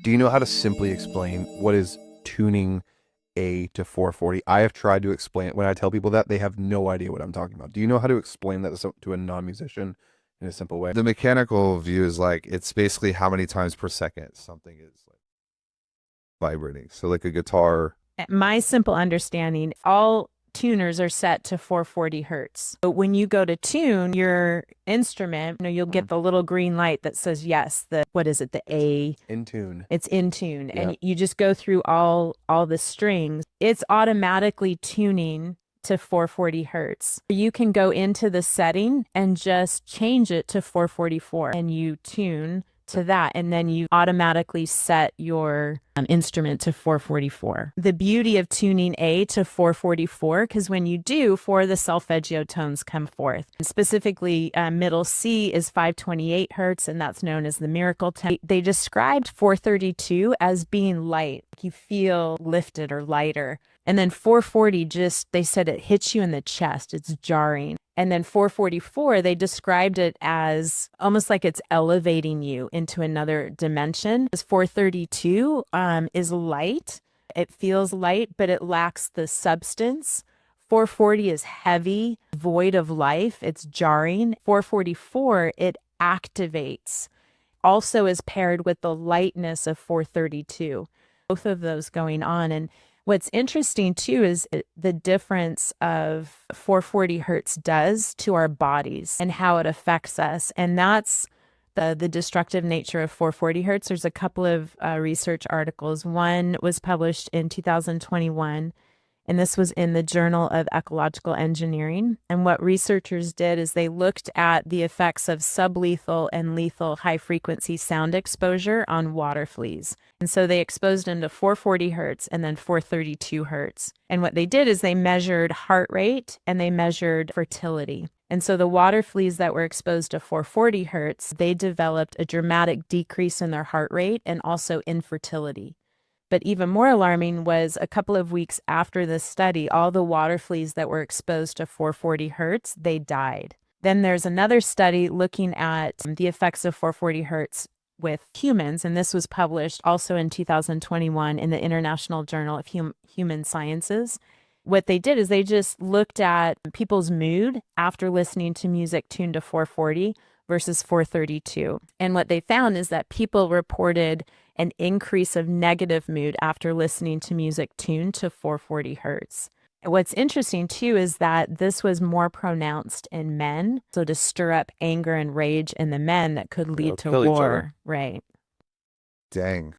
Do you know how to simply explain what is tuning A to 440? I have tried to explain it. When I tell people that, they have no idea what I'm talking about. Do you know how to explain that to a non-musician in a simple way? The mechanical view is like it's basically how many times per second something is like vibrating. So like a guitar. My simple understanding, all tuners are set to 440 hertz. But when you go to tune your instrument, you'll get the little green light that says, yes, what is it? The A. In tune. It's in tune. Yeah. And you just go through all the strings. It's automatically tuning to 440 hertz. You can go into the setting and just change it to 444 and you tune to that, and then you automatically set your instrument to 444. The beauty of tuning A to 444, because when you do, 4 of the solfeggio tones come forth. And specifically, middle C is 528 hertz, and that's known as the miracle tone. They described 432 as being light. You feel lifted or lighter. And then 440 they said it hits you in the chest. It's jarring. And then 444, they described it as almost like it's elevating you into another dimension. 432 is light. It feels light, but it lacks the substance. 440 is heavy, void of life. It's jarring. 444, it activates. Also is paired with the lightness of 432. Both of those going on. And what's interesting too is the difference of 440 hertz does to our bodies and how it affects us. And that's the destructive nature of 440 hertz. There's a couple of research articles. One was published in 2021, and this was in the Journal of Ecological Engineering. And what researchers did is they looked at the effects of sublethal and lethal high-frequency sound exposure on water fleas. And so they exposed them to 440 hertz and then 432 hertz. And what they did is they measured heart rate and they measured fertility. And so the water fleas that were exposed to 440 hertz, they developed a dramatic decrease in their heart rate and also infertility. But even more alarming was a couple of weeks after this study, all the water fleas that were exposed to 440 hertz, they died. Then there's another study looking at the effects of 440 hertz with humans, and this was published also in 2021 in the International Journal of Human Sciences. What they did is they just looked at people's mood after listening to music tuned to 440 versus 432. And what they found is that people reported an increase of negative mood after listening to music tuned to 440 hertz. What's interesting too is that this was more pronounced in men, so to stir up anger and rage in the men that could lead to kill each war. other. Right. Dang.